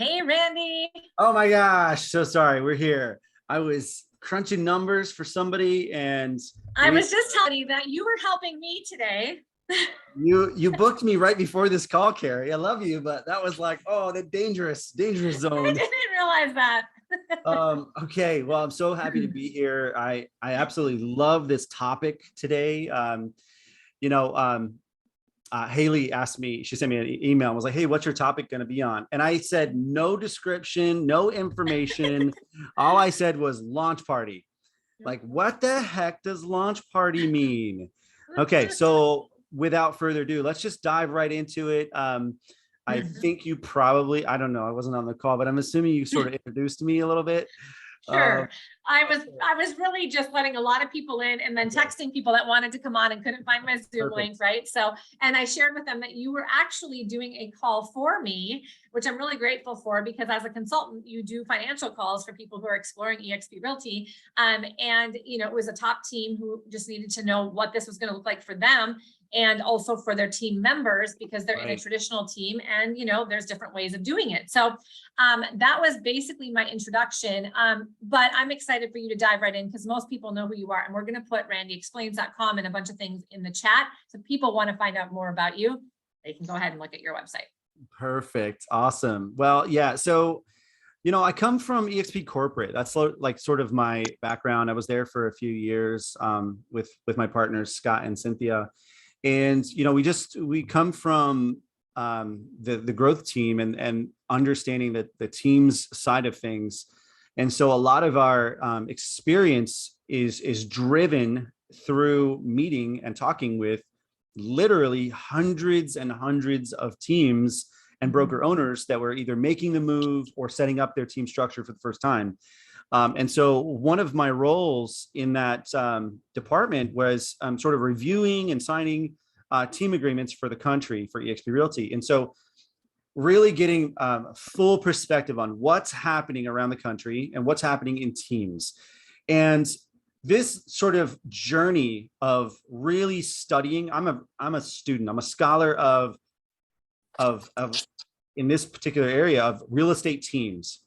Hey, Randy. Oh my gosh, so sorry. We're here. I was crunching numbers for somebody and I we was just telling you that you were helping me today. you booked me right before this call, Carrie. I love you, but that was like, oh, the dangerous I zone. didn't realize that. Okay, well, I'm so happy to be here. I absolutely love this topic today. You know, um, Haley asked me, she sent me an email and was like, hey, what's your topic going to be on? And I said, no description, no information. All I said was launch party. Like, what the heck does launch party mean? Okay, so without further ado, let's just dive right into it. I think you probably, I don't know, I wasn't on the call, but I'm assuming you sort of introduced me a little bit. Uh, Sure. I was really just letting a lot of people in and then texting people that wanted to come on and couldn't find my Zoom Perfect. link, right? So, and I shared with them that you were actually doing a call for me, which I'm really grateful for because as a consultant, you do financial calls for people who are exploring eXp Realty. And it was a top team who just needed to know what this was going to look like for them and also for their team members because they're in a traditional team and there's different ways of doing it. So that was basically my introduction. But I'm excited for you to dive right in because most people know who you are. And we're going to put randyexplains.com and a bunch of things in the chat. So if people want to find out more about you, they can go ahead and look at your website. Perfect. Awesome. Well, yeah. So, I come from EXP Corporate. That's like sort of my background. I was there for a few years with my partners, Scott and Cynthia. And, we come from the growth team and understanding that the team's side of things. And so a lot of our experience is driven through meeting and talking with literally hundreds and hundreds of teams and broker owners that were either making the move or setting up their team structure for the first time. And so one of my roles in that department was sort of reviewing and signing team agreements for the country for eXp Realty. And so really getting full perspective on what's happening around the country and what's happening in teams. And this sort of journey of really studying, I'm a student, I'm a scholar of in this particular area of real estate teams.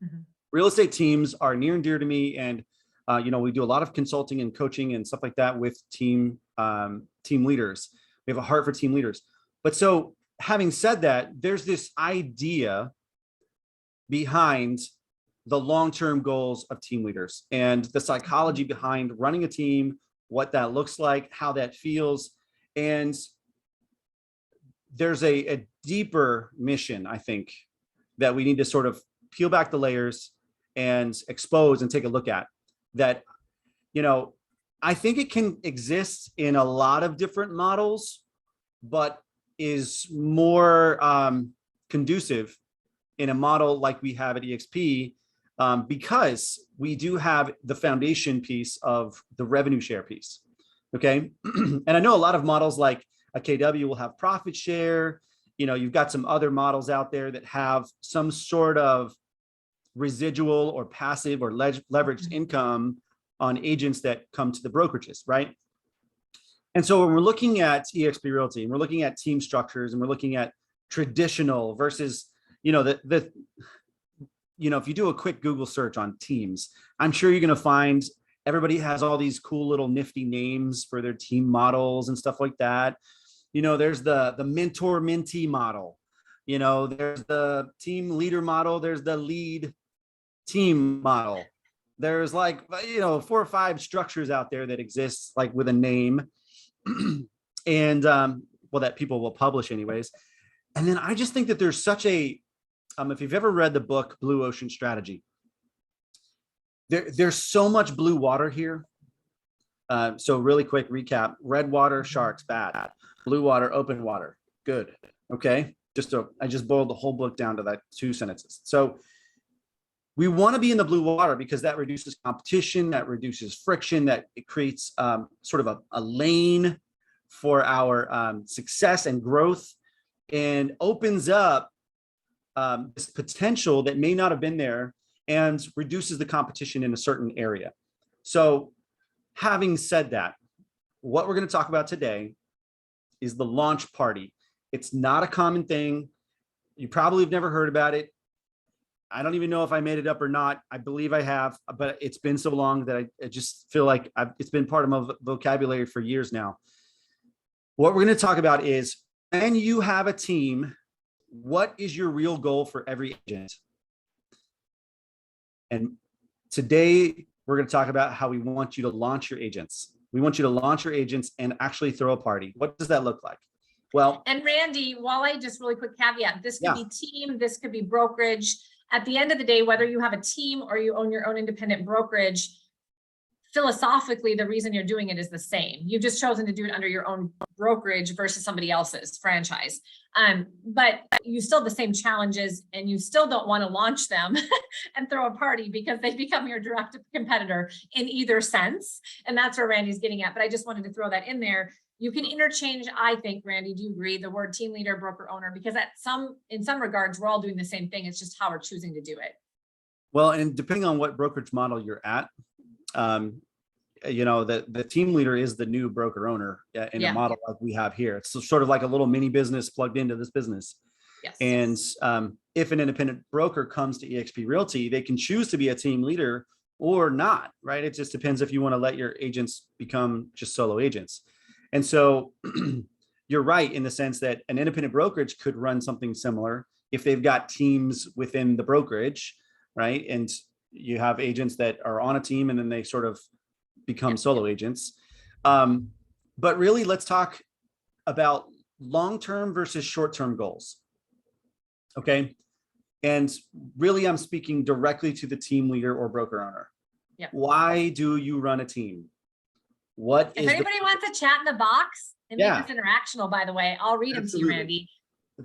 Mm-hmm. Real estate teams are near and dear to me. And, we do a lot of consulting and coaching and stuff like that with team leaders. We have a heart for team leaders. But so having said that, there's this idea behind the long-term goals of team leaders and the psychology behind running a team, what that looks like, how that feels. And there's a deeper mission, I think, that we need to sort of peel back the layers and expose and take a look at that. I think it can exist in a lot of different models, but is more conducive in a model like we have at EXP because we do have the foundation piece of the revenue share piece. Okay. And I know a lot of models like a KW will have profit share. You've got some other models out there that have some sort of residual or passive or leveraged income on agents that come to the brokerages, right? And so when we're looking at eXp Realty and we're looking at team structures and we're looking at traditional versus, if you do a quick Google search on teams, I'm sure you're going to find everybody has all these cool little nifty names for their team models and stuff like that. There's the mentor mentee model, there's the team leader model, there's the lead team model. There's 4 or 5 structures out there that exist like with a name and that people will publish anyways. And then I just think that there's such a if you've ever read the book Blue Ocean Strategy, there's so much blue water here. So really quick recap: red water, sharks, bad; blue water, open water, good. Okay, I just boiled the whole book down to that 2 sentences. So we want to be in the blue water because that reduces competition, that reduces friction, that it creates sort of a lane for our success and growth, and opens up this potential that may not have been there and reduces the competition in a certain area. So having said that, what we're going to talk about today is the launch party. It's not a common thing. You probably have never heard about it. I don't even know if I made it up or not. I believe I have, but it's been so long that I just feel like it's been part of my vocabulary for years now. What we're going to talk about is, when you have a team, what is your real goal for every agent? And today we're going to talk about how we want you to launch your agents. We want you to launch your agents and actually throw a party. What does that look like? Well, and Randy, while I just really quick caveat, this could be team, this could be brokerage. At the end of the day, whether you have a team or you own your own independent brokerage, philosophically, the reason you're doing it is the same. You've just chosen to do it under your own brokerage versus somebody else's franchise. But you still have the same challenges, and you still don't want to launch them and throw a party because they become your direct competitor in either sense. And that's where Randy's getting at. But I just wanted to throw that in there. You can interchange, I think, Randy, do you agree, the word team leader, broker owner, because in some regards, we're all doing the same thing. It's just how we're choosing to do it. Well, and depending on what brokerage model you're at, the team leader is the new broker owner in a model like we have here. It's sort of like a little mini business plugged into this business. Yes. And if an independent broker comes to eXp Realty, they can choose to be a team leader or not, right? It just depends if you want to let your agents become just solo agents. And so you're right in the sense that an independent brokerage could run something similar if they've got teams within the brokerage, right? And you have agents that are on a team and then they sort of become solo agents. But really, let's talk about long-term versus short-term goals. Okay. And really, I'm speaking directly to the team leader or broker owner. Yeah. Why do you run a team? What if anybody wants to chat in the box and make this interactional, by the way, I'll read them to you, Randy.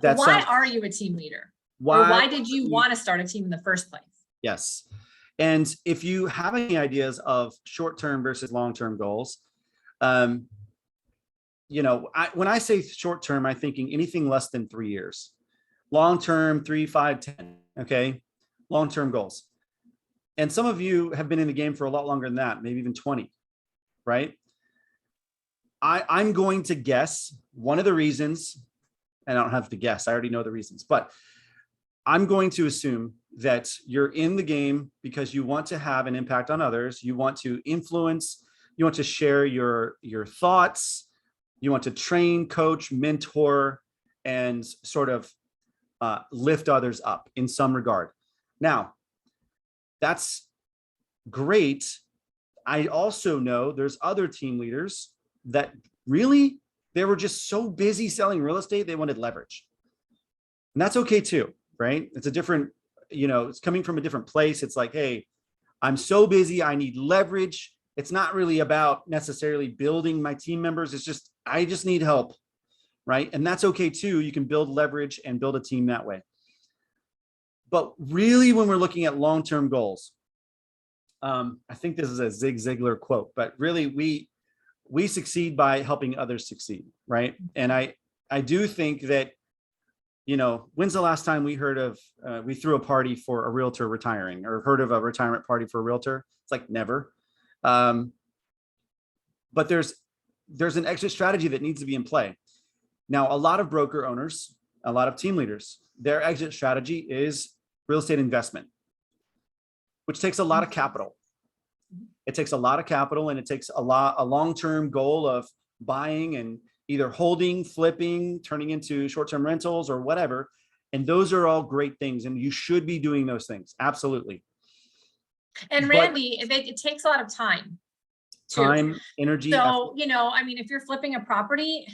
Why are you a team leader? Why did you want to start a team in the first place? Yes. And if you have any ideas of short-term versus long-term goals, when I say short-term, I'm thinking anything less than 3 years. Long-term, 3, 5, 10. Okay. Long-term goals. And some of you have been in the game for a lot longer than that, maybe even 20, right? I'm going to guess one of the reasons, and I don't have to guess, I already know the reasons, but I'm going to assume that you're in the game because you want to have an impact on others. You want to influence, you want to share your thoughts. You want to train, coach, mentor, and sort of lift others up in some regard. Now, that's great. I also know there's other team leaders that really, they were just so busy selling real estate, they wanted leverage. And that's okay too, right? It's a different, it's coming from a different place. It's like, hey, I'm so busy, I need leverage. It's not really about necessarily building my team members. It's just, I just need help, right? And that's okay too. You can build leverage and build a team that way. But really, when we're looking at long-term goals, I think this is a Zig Ziglar quote, but really we succeed by helping others succeed, right? And I do think that, when's the last time we heard of, we threw a party for a realtor retiring, or heard of a retirement party for a realtor? It's like never. But there's an exit strategy that needs to be in play. Now, a lot of broker owners, a lot of team leaders, their exit strategy is real estate investment, which takes a lot of capital. It takes a lot of capital, and it takes a long-term goal of buying and either holding, flipping, turning into short-term rentals or whatever. And those are all great things. And you should be doing those things. Absolutely. And Randy, it takes a lot of time. Time, energy. So, if you're flipping a property,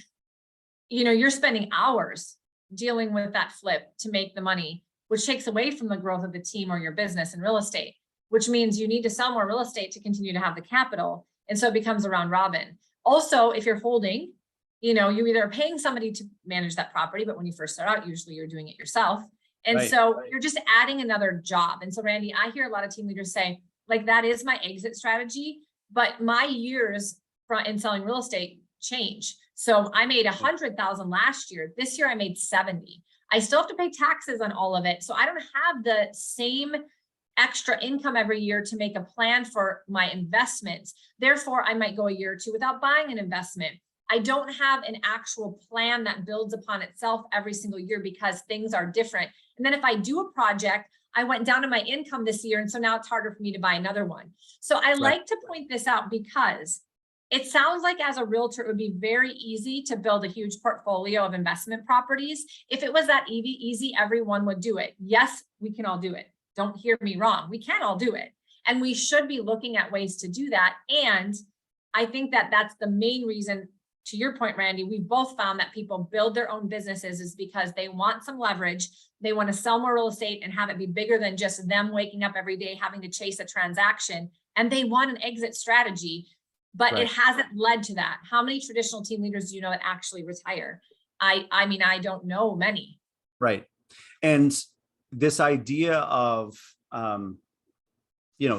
you're spending hours dealing with that flip to make the money, which takes away from the growth of the team or your business in real estate, which means you need to sell more real estate to continue to have the capital. And so it becomes a round robin. Also, if you're holding, you either are paying somebody to manage that property, but when you first start out, usually you're doing it yourself. And so you're just adding another job. And so, Randy, I hear a lot of team leaders say, like, that is my exit strategy, but my years in selling real estate change. So I made 100,000 last year. This year I made 70. I still have to pay taxes on all of it. So I don't have the same extra income every year to make a plan for my investments. Therefore, I might go a year or two without buying an investment. I don't have an actual plan that builds upon itself every single year because things are different. And then if I do a project, I went down in my income this year. And so now it's harder for me to buy another one. So I like to point this out because it sounds like as a realtor, it would be very easy to build a huge portfolio of investment properties. If it was that easy, everyone would do it. Yes, we can all do it. Don't hear me wrong. We can all do it. And we should be looking at ways to do that. And I think that that's the main reason, to your point, Randy, we both found that people build their own businesses is because they want some leverage. They want to sell more real estate and have it be bigger than just them waking up every day having to chase a transaction. And they want an exit strategy, but it hasn't led to that. How many traditional team leaders do you know that actually retire? I mean, I don't know many. Right. And this idea of,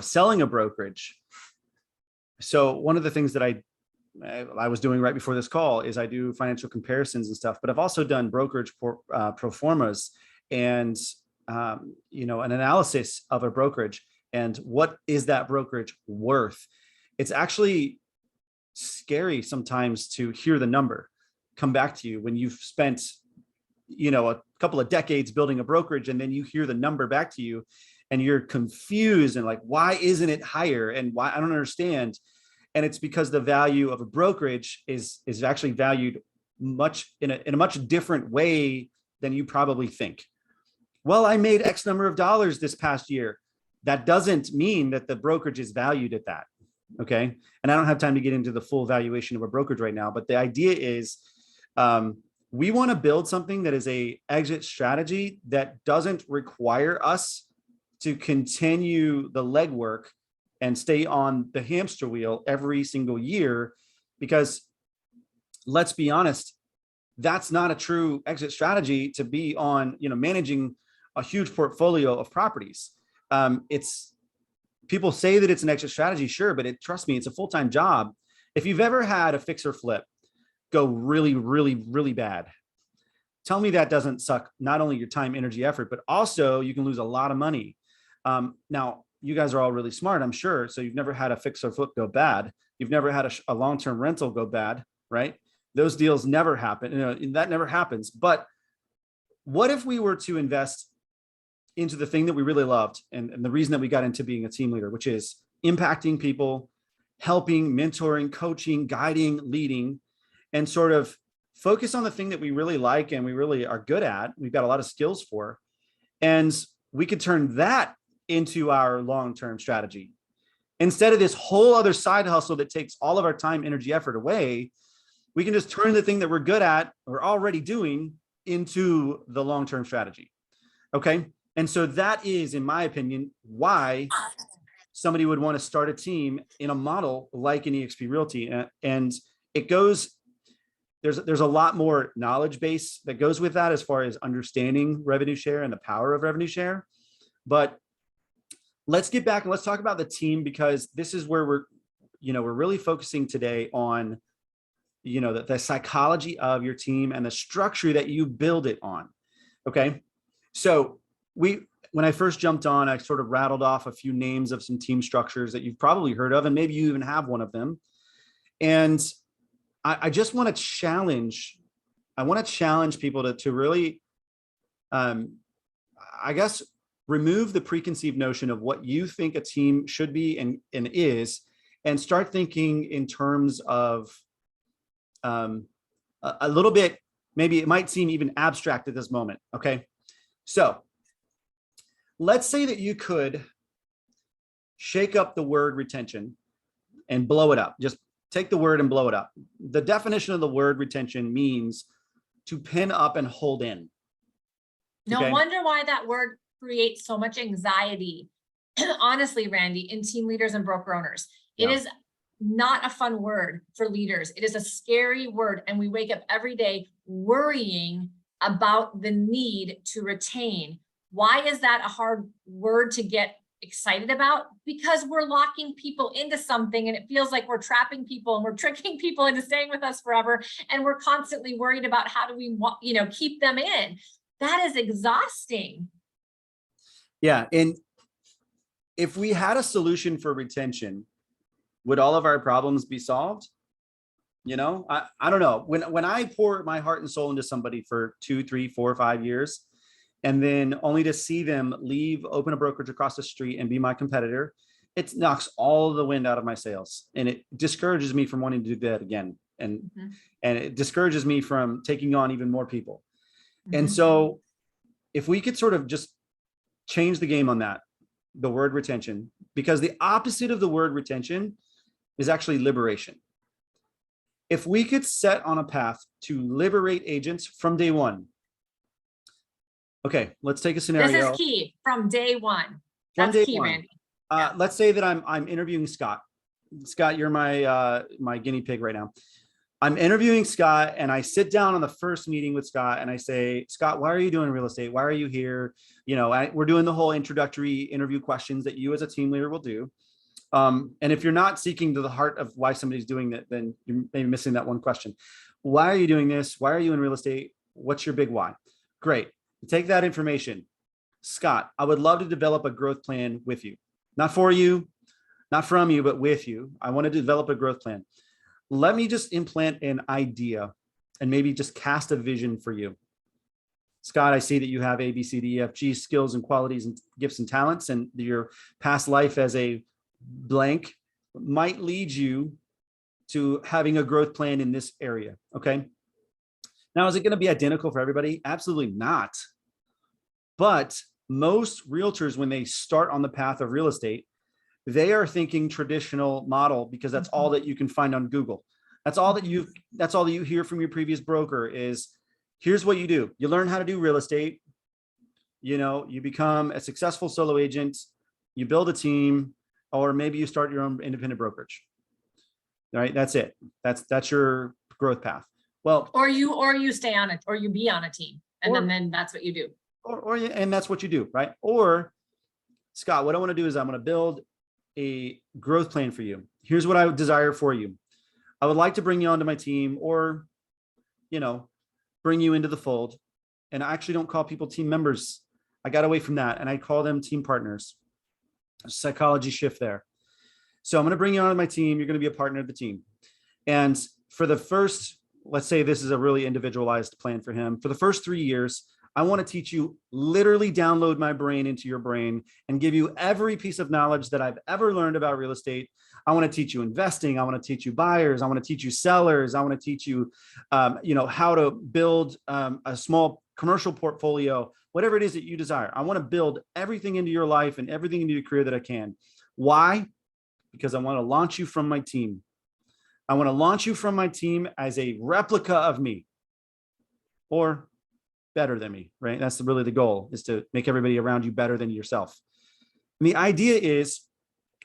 selling a brokerage. So one of the things that I was doing right before this call is I do financial comparisons and stuff, but I've also done brokerage pro formas and, an analysis of a brokerage and what is that brokerage worth? It's actually scary sometimes to hear the number come back to you when you've spent, a couple of decades building a brokerage, and then you hear the number back to you and you're confused and like, why isn't it higher? And why? I don't understand. And it's because the value of a brokerage is actually valued much in a much different way than you probably think. Well, I made X number of dollars this past year. That doesn't mean that the brokerage is valued at that. Okay. And I don't have time to get into the full valuation of a brokerage right now, but the idea is we want to build something that is a exit strategy that doesn't require us to continue the legwork and stay on the hamster wheel every single year, because let's be honest, that's not a true exit strategy to be on, managing a huge portfolio of properties. It's people say that it's an exit strategy, sure, but trust me, it's a full-time job. If you've ever had a fix or flip go really, really, really bad, tell me that doesn't suck not only your time, energy, effort, but also you can lose a lot of money. Now, you guys are all really smart, I'm sure. So you've never had a fix or flip go bad. You've never had a long-term rental go bad, right? Those deals never happen. That never happens. But what if we were to invest into the thing that we really loved and the reason that we got into being a team leader, which is impacting people, helping, mentoring, coaching, guiding, leading, and sort of focus on the thing that we really like and we really are good at, we've got a lot of skills for, and we could turn that into our long-term strategy. Instead of this whole other side hustle that takes all of our time, energy, effort away, we can just turn the thing that we're good at, we're already doing, into the long-term strategy. Okay. And so that is, in my opinion, why somebody would want to start a team in a model like an eXp Realty. And it goes, there's a lot more knowledge base that goes with that as far as understanding revenue share and the power of revenue share. But let's get back and let's talk about the team, because this is where we're really focusing today on, the psychology of your team and the structure that you build it on. Okay. So when I first jumped on, I sort of rattled off a few names of some team structures that you've probably heard of, and maybe you even have one of them. And I just want to challenge people to really, I guess, remove the preconceived notion of what you think a team should be and is, and start thinking in terms of a little bit, maybe it might seem even abstract at this moment. Okay. So let's say that you could shake up the word retention and blow it up. Just take the word and blow it up. The definition of the word retention means to pin up and hold in. No wonder why that word creates so much anxiety. Honestly, Randy, in team leaders and broker owners, it is not a fun word for leaders. It is a scary word. And we wake up every day worrying about the need to retain. Why is that a hard word to get excited about? Because we're locking people into something and it feels like we're trapping people and we're tricking people into staying with us forever. And we're constantly worried about how do we, keep them in. That is exhausting. Yeah. And if we had a solution for retention, would all of our problems be solved? I don't know. When I pour my heart and soul into somebody for 2, 3, 4, 5 years, and then only to see them leave, open a brokerage across the street and be my competitor, it knocks all the wind out of my sails, and it discourages me from wanting to do that again. And it discourages me from taking on even more people. And so if we could sort of just change the game on that, the word retention, because the opposite of the word retention is actually liberation. If we could set on a path to liberate agents from day one. Okay, let's take a scenario. This is key, from day one. From That's day key, one. Randy. Let's say that I'm interviewing Scott. Scott, you're my my guinea pig right now. I'm interviewing Scott, and I sit down on the first meeting with Scott and I say, Scott, why are you doing real estate? Why are you here? You know, we're doing the whole introductory interview questions that you as a team leader will do. And if you're not seeking to the heart of why somebody's doing that, then you're maybe missing that one question. Why are you doing this? Why are you in real estate? What's your big why? Great. Take that information. Scott, I would love to develop a growth plan with you. Not for you, not from you, but with you. I want to develop a growth plan. Let me just implant an idea and maybe just cast a vision for you. Scott, I see that you have A, B, C, D, E, F, G skills and qualities and gifts and talents, and your past life as a blank might lead you to having a growth plan in this area. Okay. Now, is it going to be identical for everybody? Absolutely not. But most realtors, when they start on the path of real estate, they are thinking traditional model because that's all that you can find on Google. That's all that you hear from your previous broker is, here's what you do. You learn how to do real estate. You know, you become a successful solo agent, you build a team, or maybe you start your own independent brokerage. All right. That's it. That's your growth path. Well, or you stay on it, or you be on a team, and then that's what you do. And that's what you do, right? Or Scott, what I want to do is I'm going to build a growth plan for you. Here's what I would desire for you. I would like to bring you onto my team, or, you know, bring you into the fold. And I actually don't call people team members. I got away from that, and I call them team partners. Psychology shift there. So I'm going to bring you onto my team. You're going to be a partner of the team. And for the first, let's say this is a really individualized plan for him. For the first 3 years, I want to teach you, literally download my brain into your brain and give you every piece of knowledge that I've ever learned about real estate. I want to teach you investing. I want to teach you buyers. I want to teach you sellers. I want to teach you, you know, how to build a small commercial portfolio, whatever it is that you desire. I want to build everything into your life and everything into your career that I can. Why? Because I want to launch you from my team. I want to launch you from my team as a replica of me, or better than me, right? That's really the goal, is to make everybody around you better than yourself. And the idea is,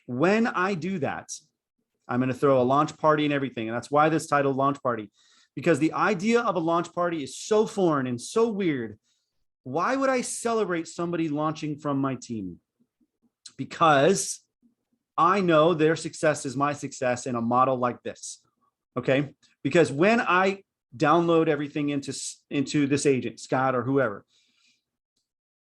when I do that, I'm going to throw a launch party and everything. And that's why this title, Launch Party, because the idea of a launch party is so foreign and so weird. Why would I celebrate somebody launching from my team? Because I know their success is my success in a model like this. Okay. Because when I download everything into this agent, Scott or whoever,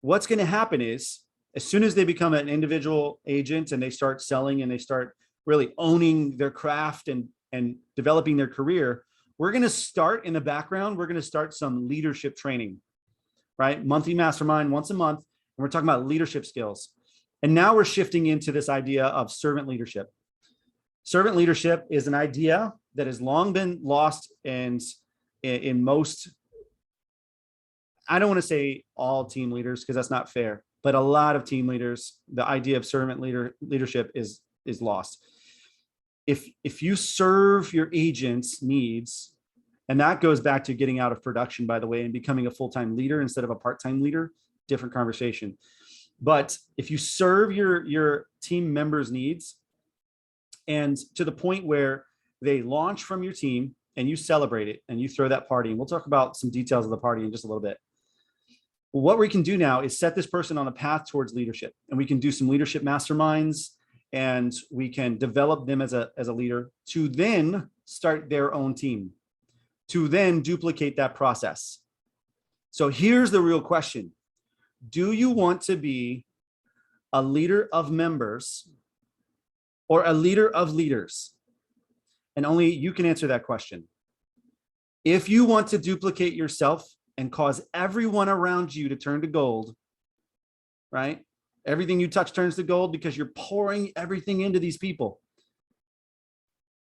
what's going to happen is, as soon as they become an individual agent and they start selling and they start really owning their craft and developing their career, we're going to start in the background. We're going to start some leadership training, right? Monthly mastermind once a month. And we're talking about leadership skills. And now we're shifting into this idea of servant leadership. Servant leadership is an idea that has long been lost in most, I don't want to say all team leaders, because that's not fair, but a lot of team leaders, the idea of servant leadership is lost. If you serve your agents' needs, and that goes back to getting out of production, by the way, and becoming a full-time leader instead of a part-time leader, different conversation. But if you serve your team members' needs, and to the point where they launch from your team and you celebrate it and you throw that party, and we'll talk about some details of the party in just a little bit. What we can do now is set this person on a path towards leadership, and we can do some leadership masterminds, and we can develop them as a leader to then start their own team, to then duplicate that process. So here's the real question. Do you want to be a leader of members or a leader of leaders? And only you can answer that question. If you want to duplicate yourself and cause everyone around you to turn to gold, right? Everything you touch turns to gold because you're pouring everything into these people.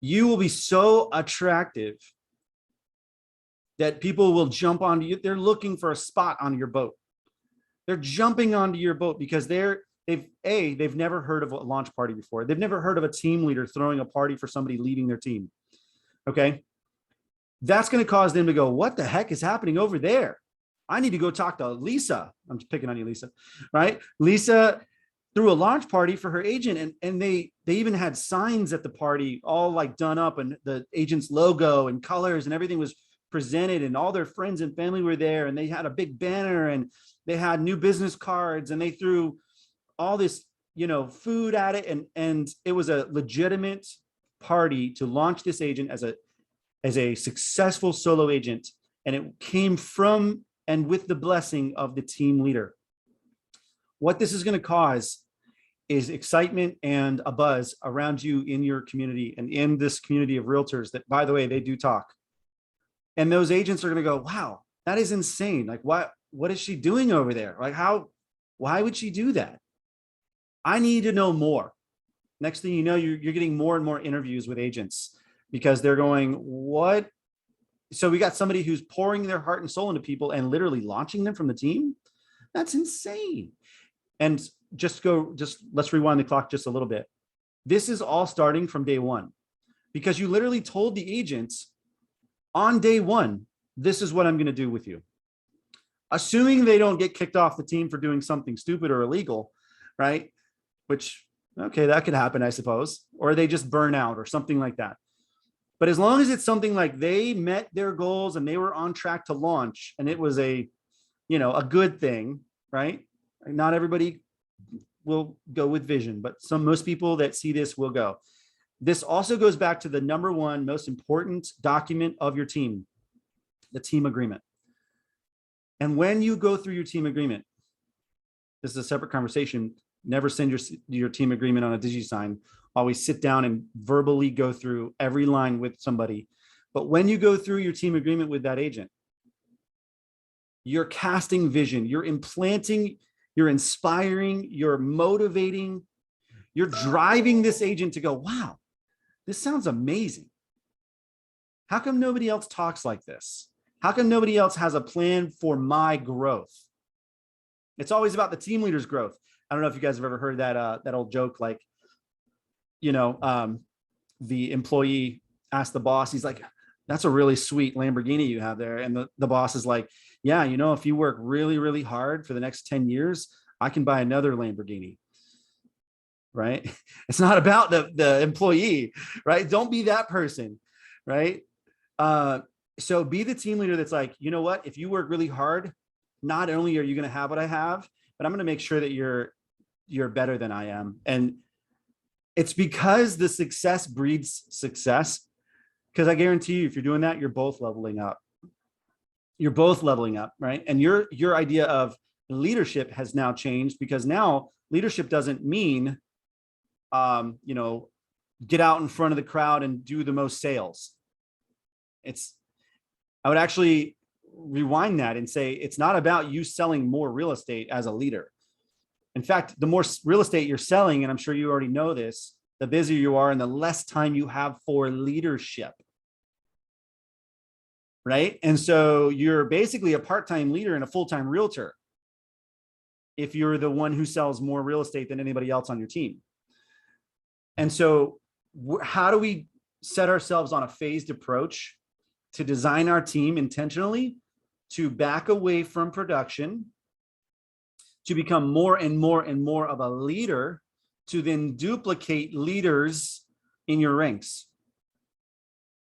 You will be so attractive that people will jump onto you. They're looking for a spot on your boat. They're jumping onto your boat because they've never heard of a launch party before. They've never heard of a team leader throwing a party for somebody leaving their team. Okay. That's going to cause them to go, what the heck is happening over there? I need to go talk to Lisa. I'm just picking on you, Lisa, right? Lisa threw a launch party for her agent, and they even had signs at the party all like done up, and the agent's logo and colors and everything was presented, and all their friends and family were there, and they had a big banner, and they had new business cards, and they threw all this, food at it. And it was a legitimate party to launch this agent as a successful solo agent. And it came from and with the blessing of the team leader. What this is going to cause is excitement and a buzz around you in your community and in this community of realtors that, by the way, they do talk. And those agents are going to go, wow, that is insane. Like, what is she doing over there? Like, why would she do that? I need to know more. Next thing you know, you're getting more and more interviews with agents because they're going, what? So we got somebody who's pouring their heart and soul into people and literally launching them from the team. That's insane. And let's rewind the clock just a little bit. This is all starting from day one, because you literally told the agents on day one, this is what I'm going to do with you. Assuming they don't get kicked off the team for doing something stupid or illegal, right? Which, okay, that could happen, I suppose. Or they just burn out or something like that. But as long as it's something like they met their goals and they were on track to launch, and it was a good thing, right? Not everybody will go with vision, but most people that see this will go. This also goes back to the number one most important document of your team, the team agreement. And when you go through your team agreement, this is a separate conversation. Never send your team agreement on a DigiSign. Always sit down and verbally go through every line with somebody. But when you go through your team agreement with that agent, you're casting vision, you're implanting, you're inspiring, you're motivating, you're driving this agent to go, wow, this sounds amazing. How come nobody else talks like this? How come nobody else has a plan for my growth? It's always about the team leader's growth. I don't know if you guys have ever heard that old joke, like, the employee asked the boss, he's like, that's a really sweet Lamborghini you have there. And the boss is like, yeah, if you work really, really hard for the next 10 years, I can buy another Lamborghini. Right? It's not about the employee, right? Don't be that person, right? So be the team leader that's like, you know what? If you work really hard, not only are you going to have what I have, but I'm going to make sure that you're better than I am. And it's because the success breeds success. Because I guarantee you, if you're doing that, you're both leveling up. You're both leveling up, right? And your idea of leadership has now changed, because now leadership doesn't mean, get out in front of the crowd and do the most sales. I would actually rewind that and say, it's not about you selling more real estate as a leader. In fact, the more real estate you're selling, and I'm sure you already know this, the busier you are and the less time you have for leadership. Right? And so you're basically a part-time leader and a full-time realtor if you're the one who sells more real estate than anybody else on your team. And so how do we set ourselves on a phased approach to design our team intentionally to back away from production, to become more and more and more of a leader, to then duplicate leaders in your ranks?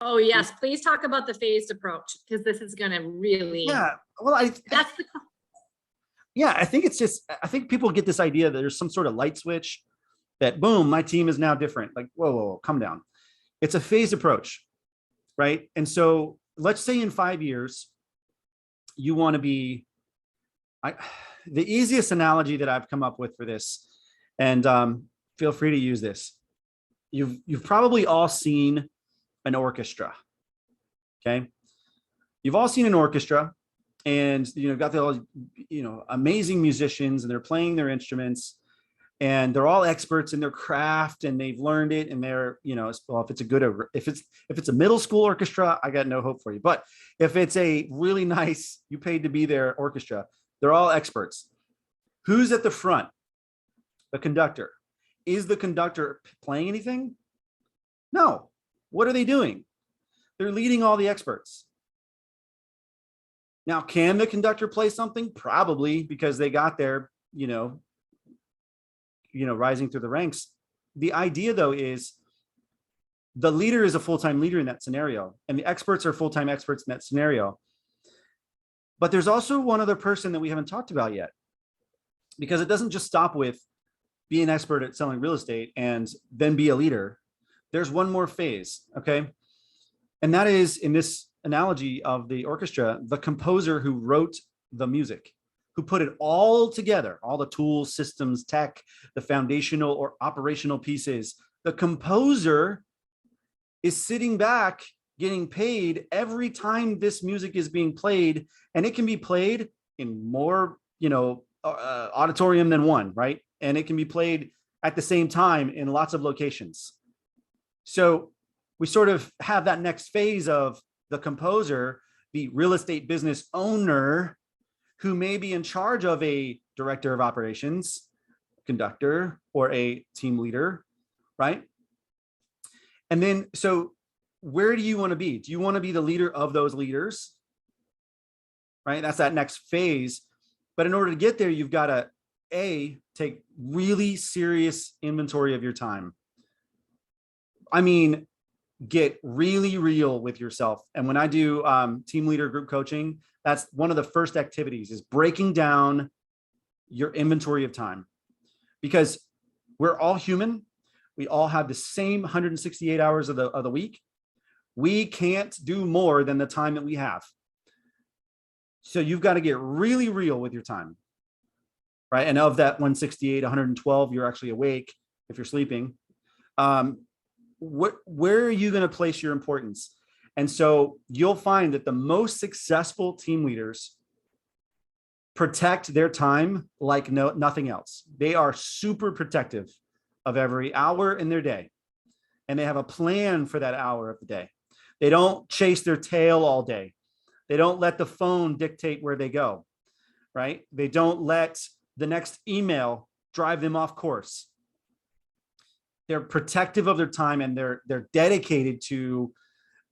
Oh yes, please talk about the phased approach, because this is going to really. Yeah, well, I think people get this idea that there's some sort of light switch that boom, my team is now different. Like, whoa, come down. It's a phased approach, right? And so let's say in 5 years, you want to be, the easiest analogy that I've come up with for this, and feel free to use this. You've probably all seen an orchestra. Okay. You've all seen an orchestra, and got the amazing musicians, and they're playing their instruments, and they're all experts in their craft, and they've learned it, and they're well, if it's a middle school orchestra, I got no hope for you. But if it's a really nice, you paid to be there orchestra, they're all experts. Who's at the front? The conductor. Is the conductor playing anything? No. What are they doing? They're leading all the experts. Now, can the conductor play something? Probably, because they got there, rising through the ranks. The idea, though, is the leader is a full-time leader in that scenario, and the experts are full-time experts in that scenario. But there's also one other person that we haven't talked about yet, because it doesn't just stop with be an expert at selling real estate and then be a leader. There's one more phase, okay? And that is, in this analogy of the orchestra, the composer who wrote the music, who put it all together, all the tools, systems, tech, the foundational or operational pieces. The composer is sitting back getting paid every time this music is being played, and it can be played in more, auditorium than one, right? And it can be played at the same time in lots of locations. So we sort of have that next phase of the composer, the real estate business owner, who may be in charge of a director of operations, conductor, or a team leader, right? And then, so where do you want to be? Do you want to be the leader of those leaders? Right? That's that next phase. But in order to get there, you've got to, take really serious inventory of your time. I mean, get really real with yourself. And when I do team leader group coaching, that's one of the first activities, is breaking down your inventory of time, because we're all human. We all have the same 168 hours of the week. We can't do more than the time that we have. So you've got to get really real with your time, right? And of that 168, 112, you're actually awake if you're sleeping. Where are you going to place your importance? And so you'll find that the most successful team leaders protect their time like nothing else. They are super protective of every hour in their day, and they have a plan for that hour of the day. They don't chase their tail all day. They don't let the phone dictate where they go, right? They don't let the next email drive them off course. They're protective of their time, and they're dedicated to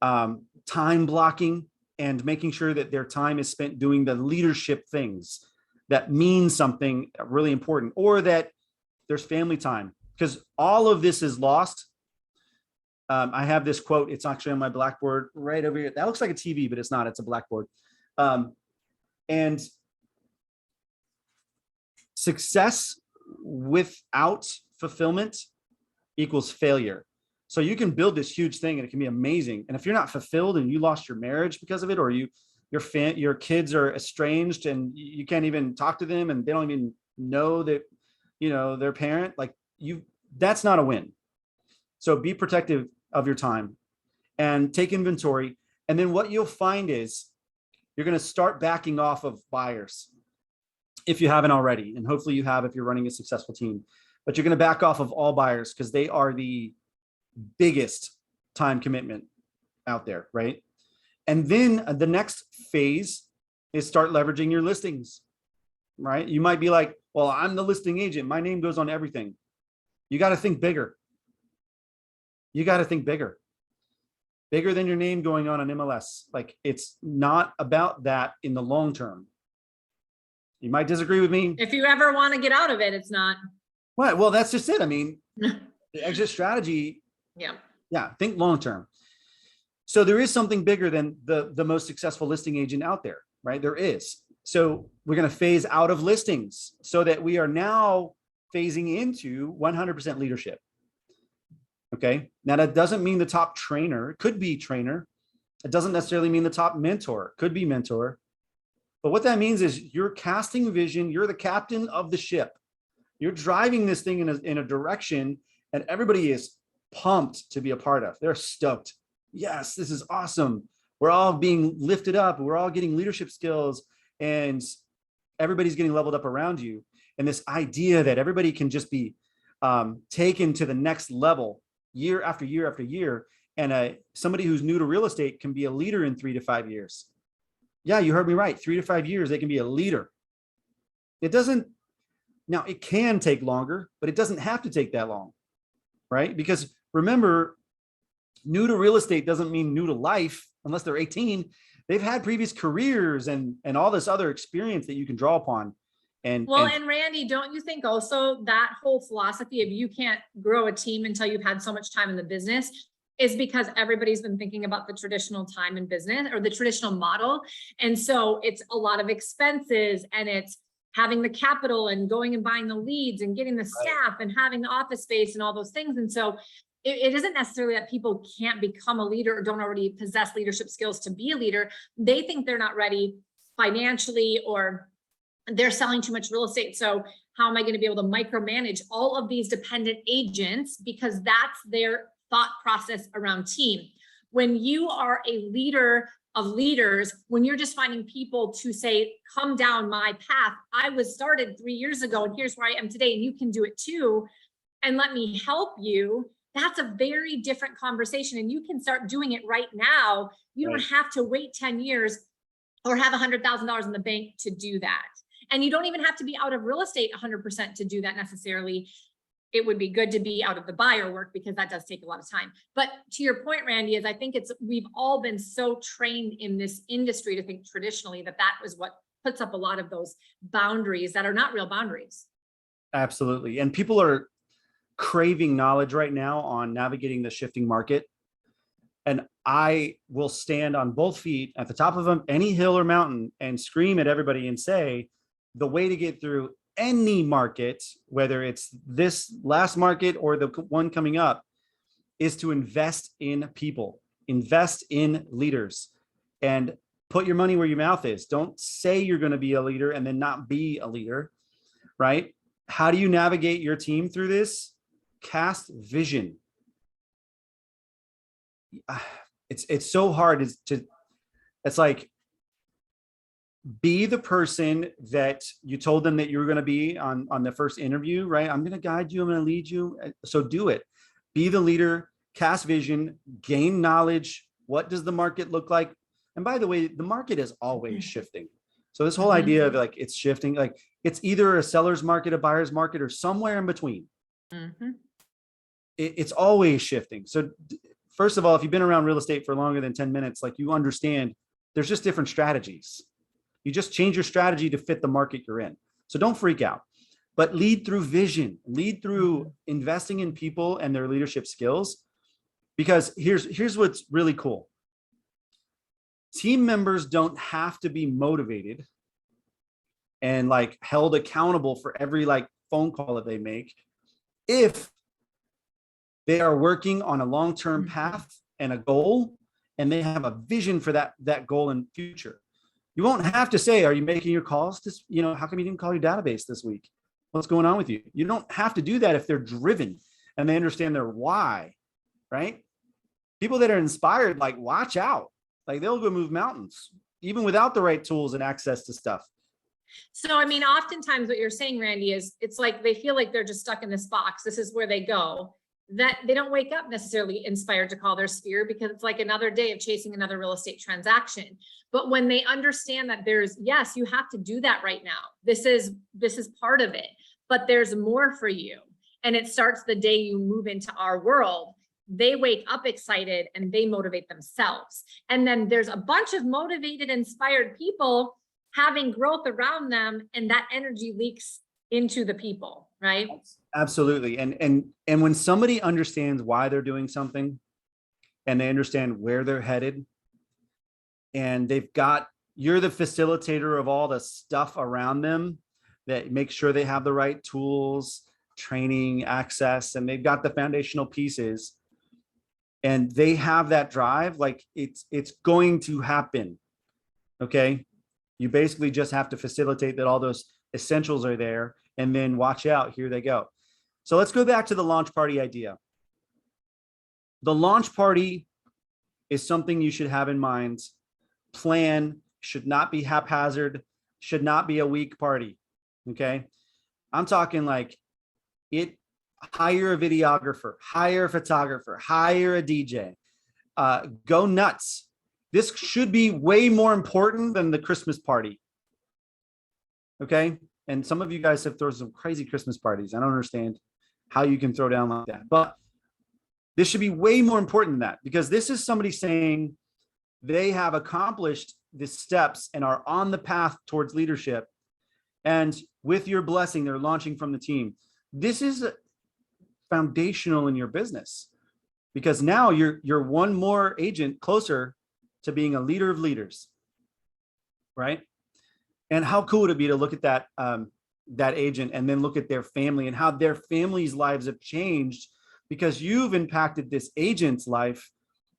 time blocking and making sure that their time is spent doing the leadership things that mean something really important, or that there's family time, because all of this is lost. I have this quote. It's actually on my blackboard right over here. That looks like a TV, but it's not. It's a blackboard. And success without fulfillment equals failure. So you can build this huge thing and it can be amazing. And if you're not fulfilled and you lost your marriage because of it, or your kids are estranged and you can't even talk to them and they don't even know that, their parent, that's not a win. So be protective of your time and take inventory. And then what you'll find is you're going to start backing off of buyers, if you haven't already. And hopefully you have if you're running a successful team. But you're going to back off of all buyers because they are the biggest time commitment out there, right? And then the next phase is start leveraging your listings, right? You might be like, well, I'm the listing agent. My name goes on everything. You got to think bigger. You got to think bigger than your name going on an MLS. It's not about that in the long term. You might disagree with me. If you ever want to get out of it, it's not. Right. Well, that's just it. I mean, the exit strategy. Yeah. Think long term. So there is something bigger than the most successful listing agent out there, right? There is. So we're going to phase out of listings so that we are now phasing into 100% leadership. Okay. Now that doesn't mean the top trainer. It could be trainer. It doesn't necessarily mean the top mentor. It could be mentor. But what that means is you're casting vision. You're the captain of the ship. You're driving this thing in a direction, and everybody is pumped to be a part of. They're stoked. Yes, this is awesome. We're all being lifted up. We're all getting leadership skills, and everybody's getting leveled up around you. And this idea that everybody can just be taken to the next level year after year after year. And somebody who's new to real estate can be a leader in 3 to 5 years. Yeah, you heard me right. 3 to 5 years, they can be a leader. It doesn't, now it can take longer, but it doesn't have to take that long, right? Because remember, new to real estate doesn't mean new to life unless they're 18. They've had previous careers and all this other experience that you can draw upon. And Randy, don't you think also that whole philosophy of you can't grow a team until you've had so much time in the business is because everybody's been thinking about the traditional time in business or the traditional model. And so it's a lot of expenses, and it's having the capital and going and buying the leads and getting the staff and having the office space and all those things. And so it isn't necessarily that people can't become a leader or don't already possess leadership skills to be a leader. They think they're not ready financially, or they're selling too much real estate. So how am I going to be able to micromanage all of these dependent agents? Because that's their thought process around team. When you are a leader of leaders, when you're just finding people to say, come down my path, I was started 3 years ago and here's where I am today, and you can do it too, and let me help you. That's a very different conversation, and you can start doing it right now. You don't have to wait 10 years or have $100,000 in the bank to do that. And you don't even have to be out of real estate 100% to do that necessarily. It would be good to be out of the buyer work because that does take a lot of time. But to your point, Randy, is I think we've all been so trained in this industry to think traditionally that was what puts up a lot of those boundaries that are not real boundaries. Absolutely. And people are craving knowledge right now on navigating the shifting market. And I will stand on both feet at the top of any hill or mountain and scream at everybody and say, the way to get through any market, whether it's this last market or the one coming up, is to invest in people, invest in leaders, and put your money where your mouth is. Don't say you're going to be a leader and then not be a leader, right? How do you navigate your team through this? Cast vision. It's so hard. It's like, be the person that you told them that you were going to be on the first interview, right? I'm going to guide you. I'm going to lead you. So do it. Be the leader, cast vision, gain knowledge. What does the market look like? And by the way, the market is always shifting. So this whole idea of like, it's shifting, like it's either a seller's market, a buyer's market, or somewhere in between. It's always shifting. So first of all, if you've been around real estate for longer than 10 minutes, like you understand there's just different strategies. You just change your strategy to fit the market you're in. So don't freak out, but lead through vision, lead through investing in people and their leadership skills. Because here's what's really cool. Team members don't have to be motivated and like held accountable for every like phone call that they make if they are working on a long-term path and a goal, and they have a vision for that goal in future. You won't have to say, are you making your calls? How come you didn't call your database this week? What's going on with you? You don't have to do that if they're driven and they understand their why, right? People that are inspired, like watch out, like they'll go move mountains, even without the right tools and access to stuff. So, I mean, oftentimes what you're saying, Randy, is it's like they feel like they're just stuck in this box. This is where they go. That they don't wake up necessarily inspired to call their sphere because it's like another day of chasing another real estate transaction. But when they understand that yes, you have to do that right now. This is part of it, but there's more for you. And it starts the day you move into our world. They wake up excited and they motivate themselves. And then there's a bunch of motivated, inspired people having growth around them, and that energy leaks into the people, right? Absolutely. And when somebody understands why they're doing something and they understand where they're headed, and you're the facilitator of all the stuff around them that make sure they have the right tools, training, access, and they've got the foundational pieces, and they have that drive, like it's going to happen. Okay. You basically just have to facilitate that all those essentials are there, and then watch out, here they go. So let's go back to the launch party idea. The launch party is something you should have in mind. Plan, should not be haphazard. should not be a week party. Okay. I'm talking like hire a videographer, hire a photographer, hire a DJ, go nuts. This should be way more important than the Christmas party. Okay. And some of you guys have thrown some crazy Christmas parties. I don't understand how you can throw down like that, but this should be way more important than that, because this is somebody saying they have accomplished the steps and are on the path towards leadership. And with your blessing, they're launching from the team. This is foundational in your business, because now you're one more agent closer to being a leader of leaders, right? And how cool would it be to look at that that agent and then look at their family and how their family's lives have changed because you've impacted this agent's life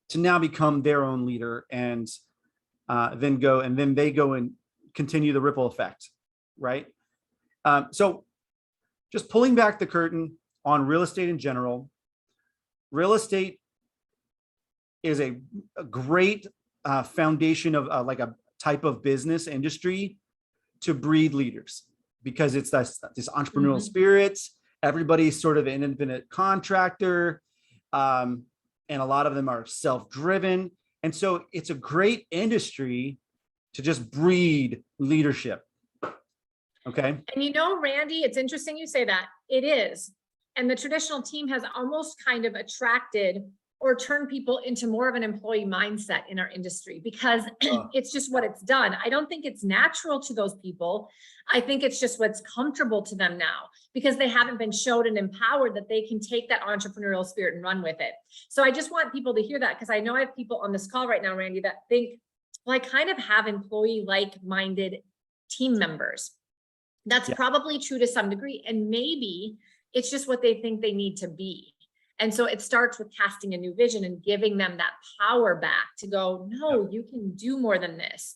to now become their own leader, and then they go and continue the ripple effect, right? So just pulling back the curtain on real estate in general, real estate is a great foundation of like a type of business industry to breed leaders, because it's this entrepreneurial spirit. Everybody's sort of an independent contractor, and a lot of them are self-driven. And so it's a great industry to just breed leadership. Okay. And you know, Randy, it's interesting you say that. It is. And the traditional team has almost kind of attracted or turned people into more of an employee mindset in our industry, because it's just what it's done. I don't think it's natural to those people. I think it's just what's comfortable to them now, because they haven't been showed and empowered that they can take that entrepreneurial spirit and run with it. So I just want people to hear that, because I know I have people on this call right now, Randy, that think, well, I kind of have employee-like minded team members. That's probably true to some degree. And maybe it's just what they think they need to be. And so it starts with casting a new vision and giving them that power back to go, no, you can do more than this.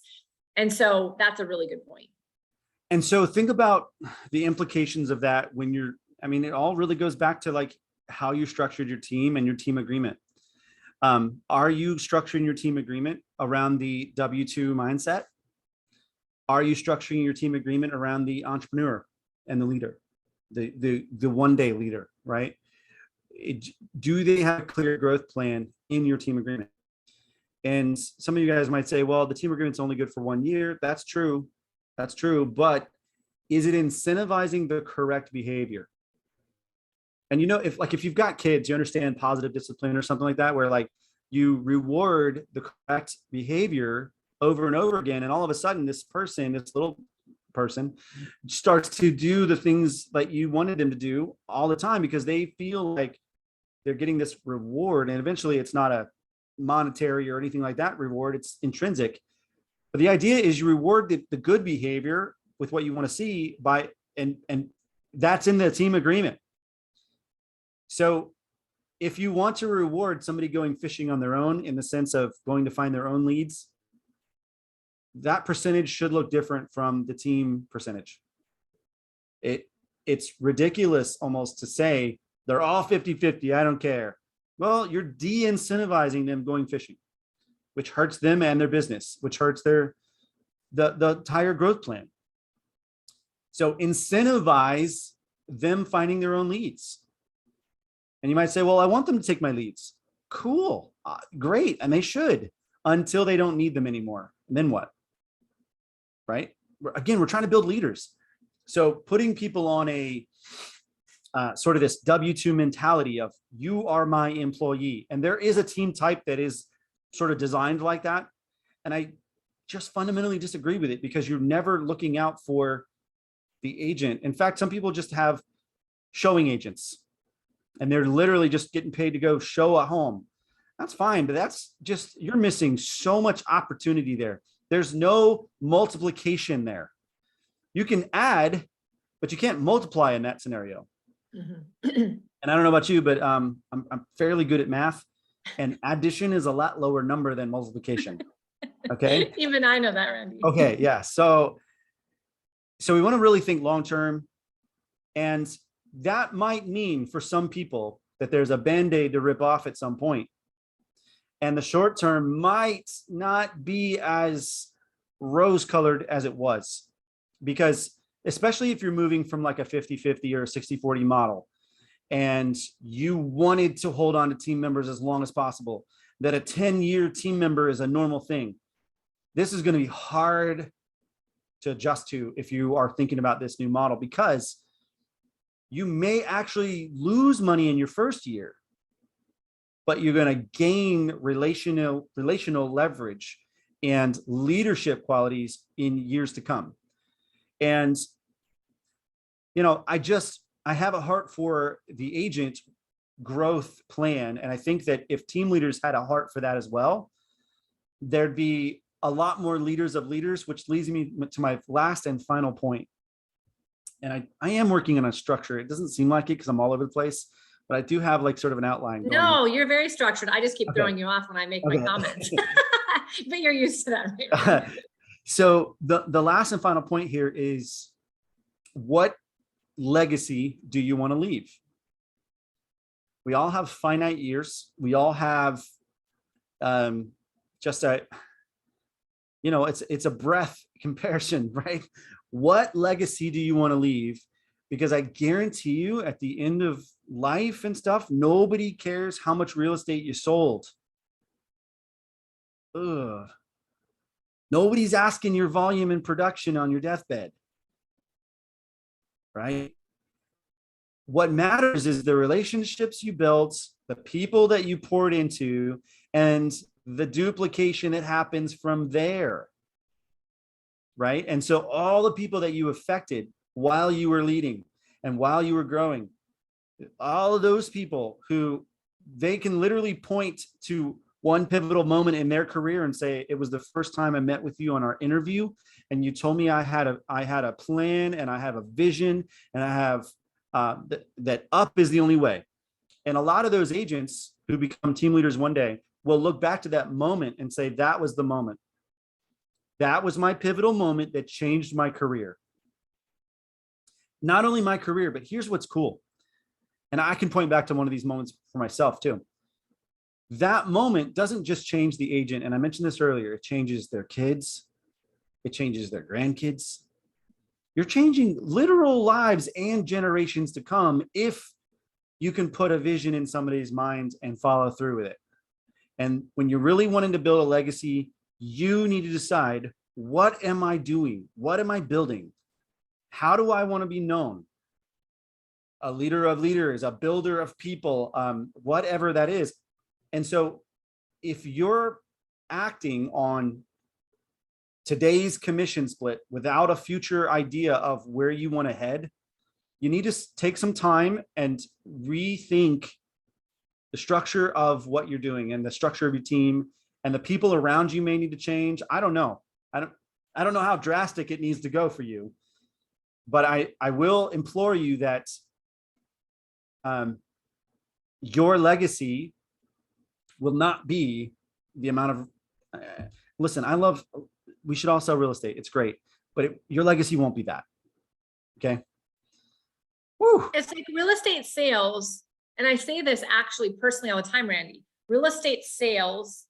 And so that's a really good point. And so think about the implications of that when it all really goes back to like how you structured your team and your team agreement. Are you structuring your team agreement around the W-2 mindset? Are you structuring your team agreement around the entrepreneur and the leader, the one-day leader, right? Do they have a clear growth plan in your team agreement? And some of you guys might say, well, the team agreement's only good for 1 year. That's true. That's true. But is it incentivizing the correct behavior? And if you've got kids, you understand positive discipline or something like that, where like you reward the correct behavior over and over again. And all of a sudden this little person starts to do the things that you wanted them to do all the time, because they feel like they're getting this reward. And eventually it's not a monetary or anything like that reward, it's intrinsic. But the idea is you reward the good behavior with what you want to see and that's in the team agreement. So if you want to reward somebody going fishing on their own, in the sense of going to find their own leads, that percentage should look different from the team percentage. It's ridiculous almost to say they're all 50-50, I don't care. Well, you're de-incentivizing them going fishing, which hurts them and their business, which hurts the entire growth plan. So incentivize them finding their own leads. And you might say, well, I want them to take my leads. Cool, great, and they should, until they don't need them anymore. And then what? Right? Again, we're trying to build leaders. So putting people on a sort of this W-2 mentality of you are my employee. And there is a team type that is sort of designed like that. And I just fundamentally disagree with it, because you're never looking out for the agent. In fact, some people just have showing agents and they're literally just getting paid to go show a home. That's fine, but that's just, you're missing so much opportunity there. There's no multiplication there. You can add, but you can't multiply in that scenario. And I don't know about you, but I'm fairly good at math, and addition is a lot lower number than multiplication. Okay. Even I know that, Randy. Okay. Yeah. So we want to really think long-term, and that might mean for some people that there's a Band-Aid to rip off at some point. And the short term might not be as rose-colored as it was. because especially if you're moving from like a 50-50 or a 60-40 model, and you wanted to hold on to team members as long as possible, that a 10-year team member is a normal thing. This is going to be hard to adjust to if you are thinking about this new model, because you may actually lose money in your first year, but you're going to gain relational leverage and leadership qualities in years to come. And, you know, I have a heart for the agent growth plan. And I think that if team leaders had a heart for that as well, there'd be a lot more leaders of leaders, which leads me to my last and final point. And I am working on a structure. It doesn't seem like it because I'm all over the place, but I do have like sort of an outline going. No, you're very structured. I just keep throwing you off when I make my comments, but you're used to that. Right? So the last and final point here is, what legacy do you want to leave? We all have finite years. We all have just a, you know, it's a breath comparison, right? What legacy do you want to leave? Because I guarantee you at the end of life and stuff, nobody cares how much real estate you sold. Ugh. Nobody's asking your volume and production on your deathbed, right? What matters is the relationships you built, the people that you poured into, and the duplication that happens from there, right? And so all the people that you affected while you were leading and while you were growing, all of those people who they can literally point to one pivotal moment in their career and say, it was the first time I met with you on our interview, and you told me I had a plan, and I have a vision, and I have that up is the only way. And a lot of those agents who become team leaders one day will look back to that moment and say, that was the moment. That was my pivotal moment that changed my career. Not only my career, but here's what's cool. And I can point back to one of these moments for myself too. That moment doesn't just change the agent. And I mentioned this earlier, it changes their kids. It changes their grandkids. You're changing literal lives and generations to come if you can put a vision in somebody's mind and follow through with it. And when you're really wanting to build a legacy, you need to decide, what am I doing? What am I building? How do I want to be known? A leader of leaders, a builder of people, whatever that is. And so if you're acting on today's commission split without a future idea of where you want to head, you need to take some time and rethink the structure of what you're doing and the structure of your team, and the people around you may need to change. I don't know. I don't know how drastic it needs to go for you, but I will implore you that your legacy will not be the amount of, listen, we should all sell real estate. It's great, but your legacy won't be that. Okay. Woo. It's like real estate sales. And I say this actually personally all the time, Randy, real estate sales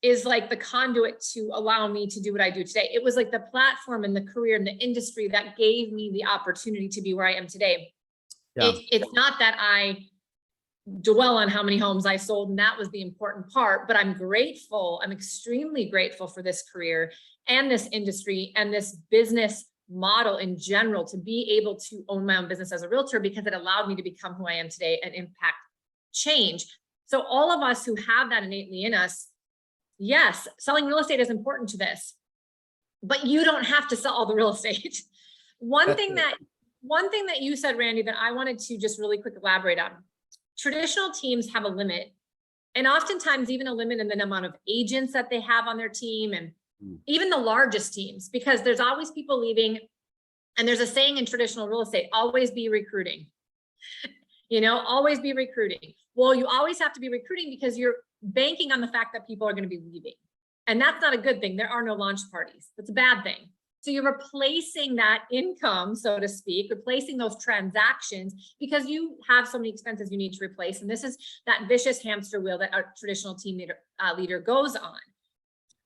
is like the conduit to allow me to do what I do today. It was like the platform and the career and the industry that gave me the opportunity to be where I am today. Yeah. It's not that I dwell on how many homes I sold, and that was the important part, but I'm grateful. I'm extremely grateful for this career and this industry and this business model in general, to be able to own my own business as a realtor, because it allowed me to become who I am today and impact change. So all of us who have that innately in us, yes, selling real estate is important to this, but you don't have to sell all the real estate. One thing that you said, Randy, that I wanted to just really quick elaborate on. Traditional teams have a limit, and oftentimes even a limit in the amount of agents that they have on their team, and even the largest teams, because there's always people leaving. And there's a saying in traditional real estate, always be recruiting, always be recruiting. Well, you always have to be recruiting because you're banking on the fact that people are going to be leaving. And that's not a good thing. There are no launch parties. That's a bad thing. So you're replacing that income, so to speak, replacing those transactions, because you have so many expenses you need to replace. And this is that vicious hamster wheel that a traditional team leader goes on.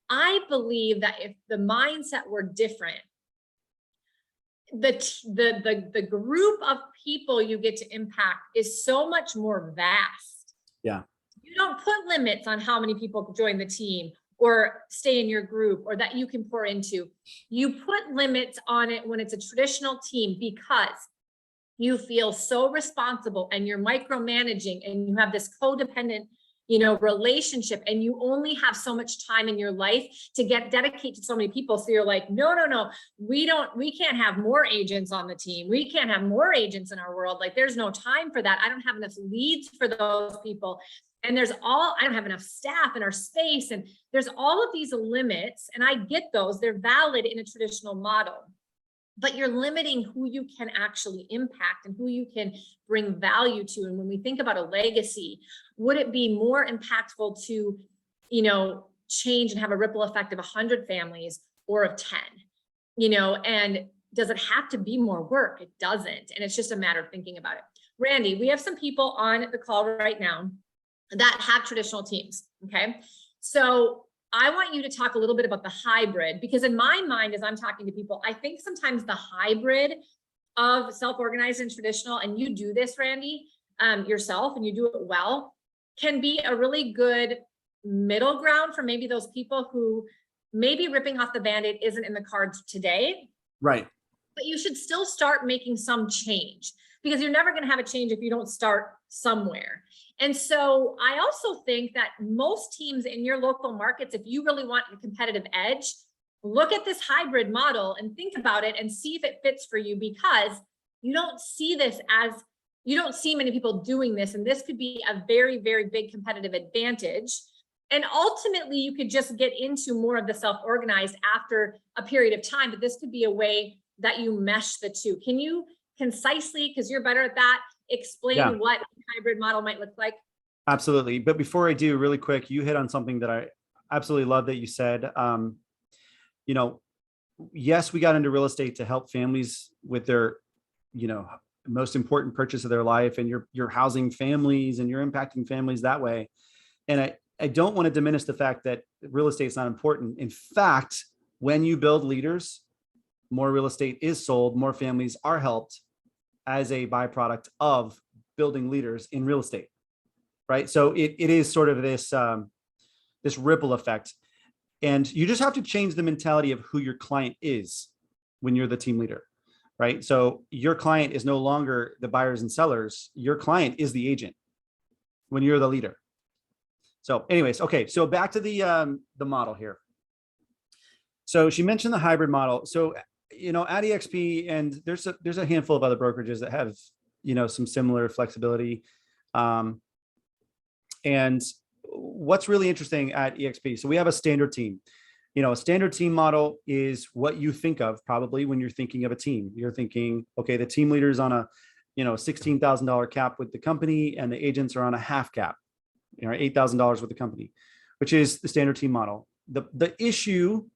I believe that if the mindset were different, the group of people you get to impact is so much more vast. Yeah. You don't put limits on how many people join the team or stay in your group or that you can pour into. You put limits on it when it's a traditional team because you feel so responsible and you're micromanaging and you have this codependent, relationship, and you only have so much time in your life to dedicate to so many people. So you're like, no, we can't have more agents on the team. We can't have more agents in our world. Like, there's no time for that. I don't have enough leads for those people. And I don't have enough staff in our space. And there's all of these limits, and I get those. They're valid in a traditional model, but you're limiting who you can actually impact and who you can bring value to. And when we think about a legacy, would it be more impactful to, change and have a ripple effect of 100 families or of 10, and does it have to be more work? It doesn't. And it's just a matter of thinking about it. Randy, we have some people on the call right now that have traditional teams. Okay. So I want you to talk a little bit about the hybrid, because in my mind, as I'm talking to people, I think sometimes the hybrid of self-organized and traditional, and you do this, Randy, yourself, and you do it well, can be a really good middle ground for maybe those people who maybe ripping off the Band-Aid isn't in the cards today. Right. But you should still start making some change, because you're never going to have a change if you don't start somewhere. And so I also think that most teams in your local markets, if you really want a competitive edge, look at this hybrid model and think about it and see if it fits for you, because you don't see many people doing this. And this could be a very, very big competitive advantage. And ultimately, you could just get into more of the self-organized after a period of time, but this could be a way that you mesh the two. Can you concisely, because you're better at that, explain what a hybrid model might look like? Absolutely. But before I do, really quick, you hit on something that I absolutely love that you said. Yes, we got into real estate to help families with their, most important purchase of their life, and you're housing families and you're impacting families that way. And I don't want to diminish the fact that real estate is not important. In fact, when you build leaders, more real estate is sold, more families are helped as a byproduct of building leaders in real estate, right? So it is sort of this ripple effect. And you just have to change the mentality of who your client is when you're the team leader, right? So your client is no longer the buyers and sellers. Your client is the agent when you're the leader. So anyways, okay. So back to the model here. So she mentioned the hybrid model. So, at EXP, and there's a handful of other brokerages that have, some similar flexibility. And what's really interesting at EXP, so we have a standard team. A standard team model is what you think of probably when you're thinking of a team. You're thinking, okay, the team leader's on a, $16,000 cap with the company, and the agents are on a half cap, $8,000 with the company, which is the standard team model. The issue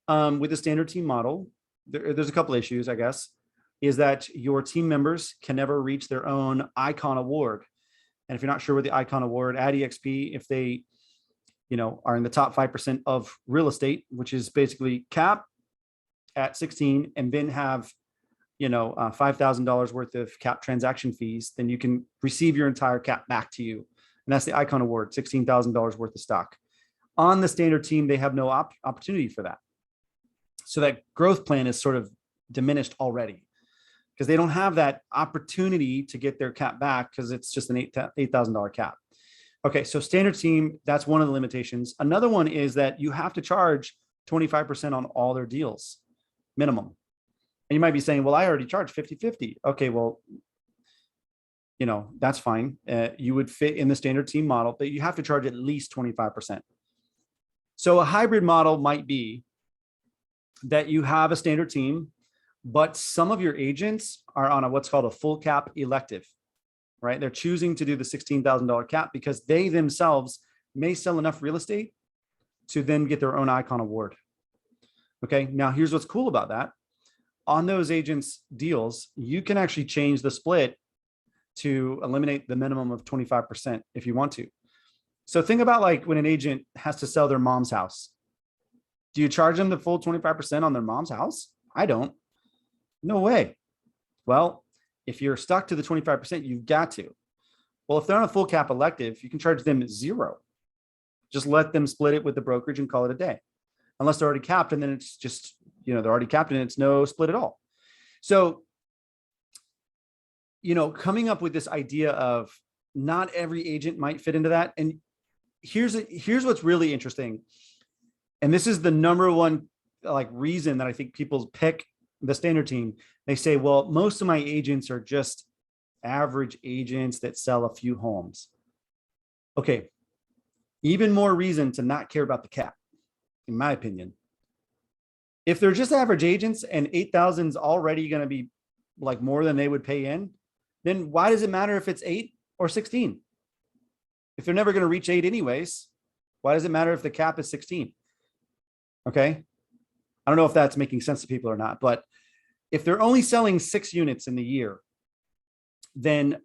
with the standard team model, there's a couple issues, I guess, is that your team members can never reach their own icon award. And if you're not sure what the icon award at EXP, if they, are in the top 5% of real estate, which is basically cap at 16, and then have, $5,000 worth of cap transaction fees, then you can receive your entire cap back to you. And that's the icon award, $16,000 worth of stock. On the standard team, they have no opportunity for that. So that growth plan is sort of diminished already, because they don't have that opportunity to get their cap back, because it's just an $8,000 cap. Okay, so standard team, that's one of the limitations. Another one is that you have to charge 25% on all their deals, minimum. And you might be saying, well, I already charge 50-50. Okay, well, that's fine. You would fit in the standard team model, but you have to charge at least 25%. So a hybrid model might be that you have a standard team, but some of your agents are on what's called a full cap elective, right? They're choosing to do the $16,000 cap because they themselves may sell enough real estate to then get their own icon award. Okay, now here's what's cool about that. On those agents' deals, you can actually change the split to eliminate the minimum of 25% if you want to. So think about like when an agent has to sell their mom's house. Do you charge them the full 25% on their mom's house? I don't. No way. Well, if you're stuck to the 25%, you've got to. Well, if they're on a full cap elective, you can charge them 0. Just let them split it with the brokerage and call it a day. Unless they're already capped, and then it's just, they're already capped and it's no split at all. So, coming up with this idea of not every agent might fit into that. And here's what's really interesting. And this is the number one reason that I think people pick the standard team. They say, well, most of my agents are just average agents that sell a few homes. Okay. Even more reason to not care about the cap, in my opinion. If they're just average agents and 8,000 is already going to be more than they would pay in, then why does it matter if it's 8 or 16? If they're never going to reach 8 anyways, why does it matter if the cap is 16? Okay. I don't know if that's making sense to people or not, but if they're only selling 6 units in the year, then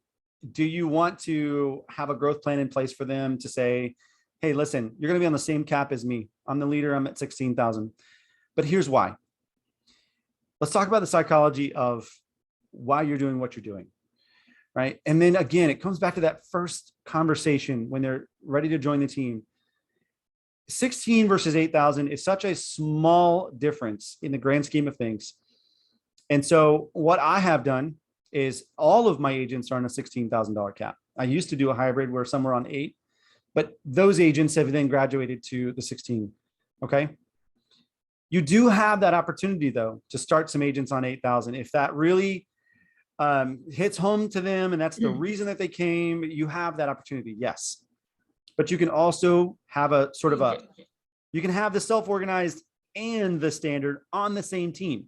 do you want to have a growth plan in place for them to say, hey, listen, you're going to be on the same cap as me. I'm the leader. I'm at 16,000. But here's why. Let's talk about the psychology of why you're doing what you're doing, right? And then again, it comes back to that first conversation when they're ready to join the team. 16 versus 8,000 is such a small difference in the grand scheme of things. And so what I have done is all of my agents are on a $16,000 cap. I used to do a hybrid where some were on 8, but those agents have then graduated to the 16. Okay. You do have that opportunity though, to start some agents on 8,000. If that really hits home to them and that's the reason that they came, you have that opportunity. Yes. But you can also have a sort of you can have the self-organized and the standard on the same team.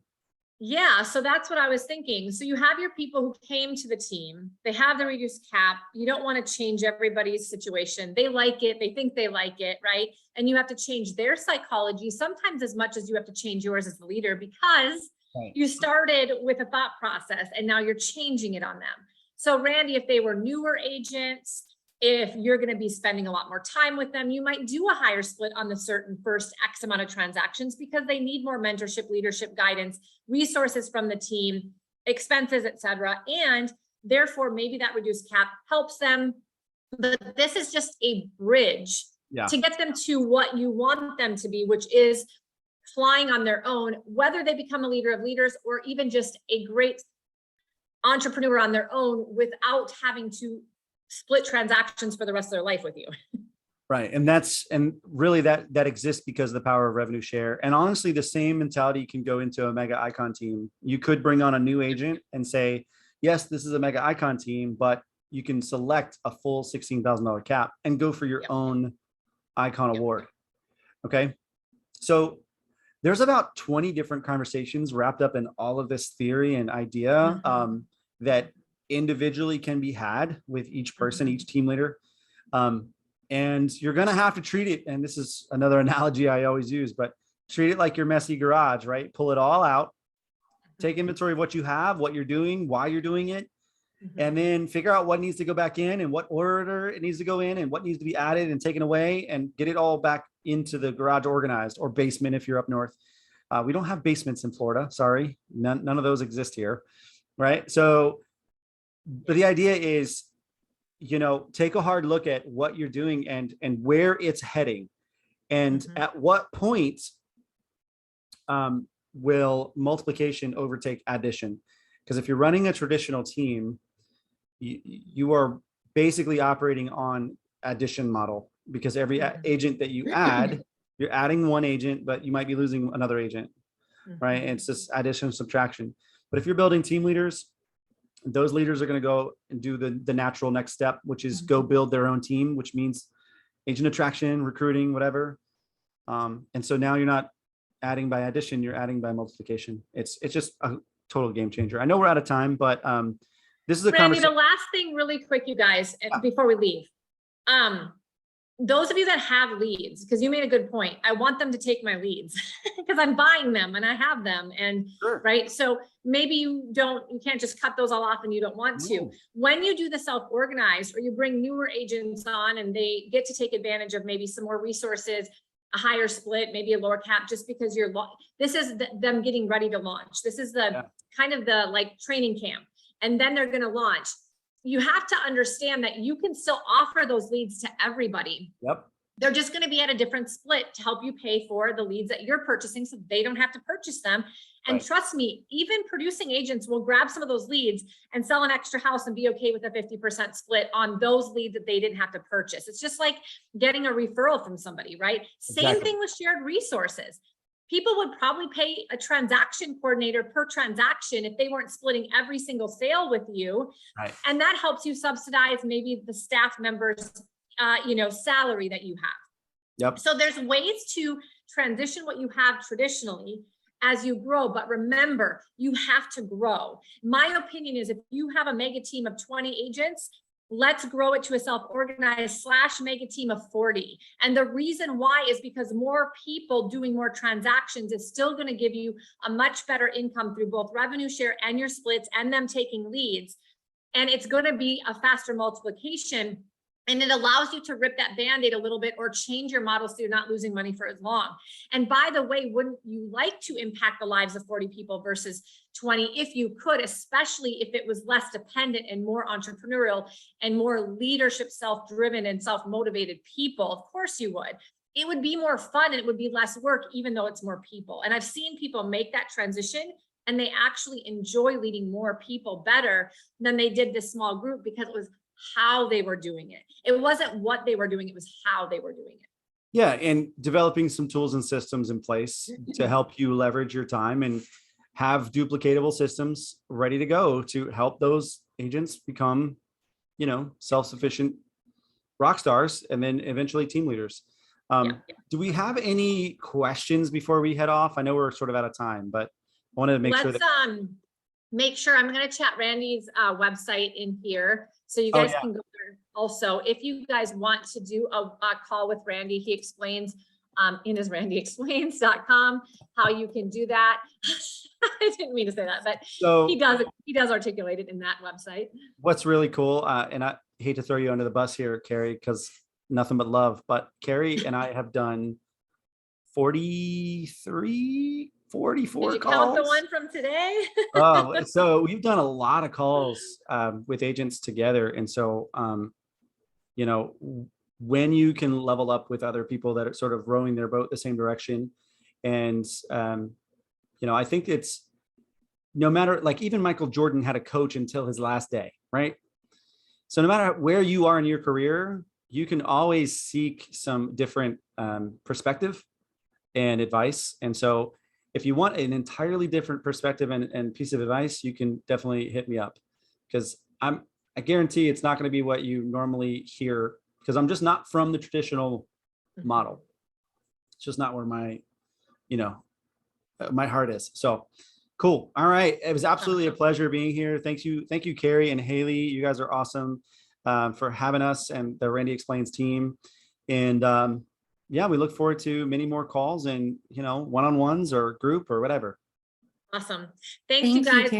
Yeah, so that's what I was thinking. So you have your people who came to the team, they have the reduced cap. You don't want to change everybody's situation. They like it. They think they like it, right? And you have to change their psychology sometimes as much as you have to change yours as the leader, because you started with a thought process and now you're changing it on them. So Randy, if they were newer agents, if you're going to be spending a lot more time with them, you might do a higher split on the certain first X amount of transactions because they need more mentorship, leadership, guidance, resources from the team, expenses, etc. And therefore, maybe that reduced cap helps them. But this is just a bridge to get them to what you want them to be, which is flying on their own, whether they become a leader of leaders or even just a great entrepreneur on their own without having to split transactions for the rest of their life with you. Right. And really that exists because of the power of revenue share. And honestly, the same mentality can go into a mega icon team. You could bring on a new agent and say, yes, this is a mega icon team, but you can select a full $16,000 cap and go for your own icon award. Okay. So there's about 20 different conversations wrapped up in all of this theory and idea that individually can be had with each person, each team leader. And you're going to have to treat it. And this is another analogy I always use, but treat it like your messy garage, right? Pull it all out, take inventory of what you have, what you're doing, why you're doing it, and then figure out what needs to go back in and what order it needs to go in and what needs to be added and taken away, and get it all back into the garage organized, or basement if you're up north. We don't have basements in Florida. Sorry. None of those exist here. Right. So, but the idea is, take a hard look at what you're doing and where it's heading, and at what point will multiplication overtake addition? Because if you're running a traditional team, you are basically operating on addition model, because every agent that you add, you're adding one agent, but you might be losing another agent, right? And it's just addition, subtraction. But if you're building team leaders, those leaders are going to go and do the natural next step, which is go build their own team, which means agent attraction, recruiting, whatever. And so now you're not adding by addition, you're adding by multiplication. It's just a total game changer. I know we're out of time, but this is a Randy, the last thing really quick, you guys, before we leave. Those of you that have leads, because you made a good point, I want them to take my leads because I'm buying them and I have them, and right. So maybe you can't just cut those all off and you don't want to. When you do the self-organized, or you bring newer agents on and they get to take advantage of maybe some more resources, a higher split, maybe a lower cap, just because this is them getting ready to launch. This is the kind of the like training camp, and then they're going to launch. You have to understand that you can still offer those leads to everybody. Yep. They're just going to be at a different split to help you pay for the leads that you're purchasing, so they don't have to purchase them. And trust me, even producing agents will grab some of those leads and sell an extra house and be okay with a 50% split on those leads that they didn't have to purchase. It's just like getting a referral from somebody, right? Same thing with shared resources. People would probably pay a transaction coordinator per transaction if they weren't splitting every single sale with you. Right. And that helps you subsidize maybe the staff members, salary that you have. Yep. So there's ways to transition what you have traditionally as you grow, but remember, you have to grow. My opinion is if you have a mega team of 20 agents, let's grow it to a self-organized / mega team of 40. And the reason why is because more people doing more transactions is still going to give you a much better income through both revenue share and your splits and them taking leads. And it's going to be a faster multiplication. And it allows you to rip that Band-Aid a little bit or change your model so you're not losing money for as long. And by the way, wouldn't you like to impact the lives of 40 people versus 20 if you could, especially if it was less dependent and more entrepreneurial and more leadership, self-driven and self-motivated people? Of course you would. It would be more fun and it would be less work, even though it's more people. And I've seen people make that transition and they actually enjoy leading more people better than they did this small group because it was how they were doing it. It wasn't what they were doing, it was how they were doing it. Yeah, and developing some tools and systems in place to help you leverage your time and have duplicatable systems ready to go to help those agents become, self-sufficient rock stars and then eventually team leaders. Do we have any questions before we head off? I know we're sort of out of time, but I wanted to make sure that I'm going to chat Randy's website in here so you guys can go there. Also, if you guys want to do a call with Randy, he explains in his randyexplains.com how you can do that. I didn't mean to say that, but he does articulate it in that website. What's really cool, and I hate to throw you under the bus here, Carrie, because nothing but love, but Carrie and I have done 44 Did you calls. Count the one from today? So we've done a lot of calls with agents together. And so, when you can level up with other people that are sort of rowing their boat the same direction. And, I think it's no matter, like even Michael Jordan had a coach until his last day, right? So no matter where you are in your career, you can always seek some different perspective and advice. And so if you want an entirely different perspective and piece of advice, you can definitely hit me up because I guarantee it's not going to be what you normally hear because I'm just not from the traditional model. It's just not where my, my heart is. So cool. All right. It was absolutely a pleasure being here. Thank you, Carrie and Haley. You guys are awesome for having us and the Randy Explains team. And we look forward to many more calls and, one-on-ones or group or whatever. Awesome. Thank you guys.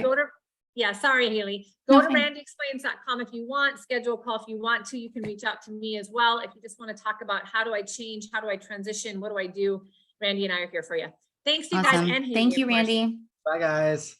Sorry, Haley. Go to randyexplains.com if you want, schedule a call if you want to. You can reach out to me as well. If you just want to talk about how do I change, how do I transition, what do I do? Randy and I are here for you. Thanks, you guys. And Haley, thank you, Randy. Bye, guys.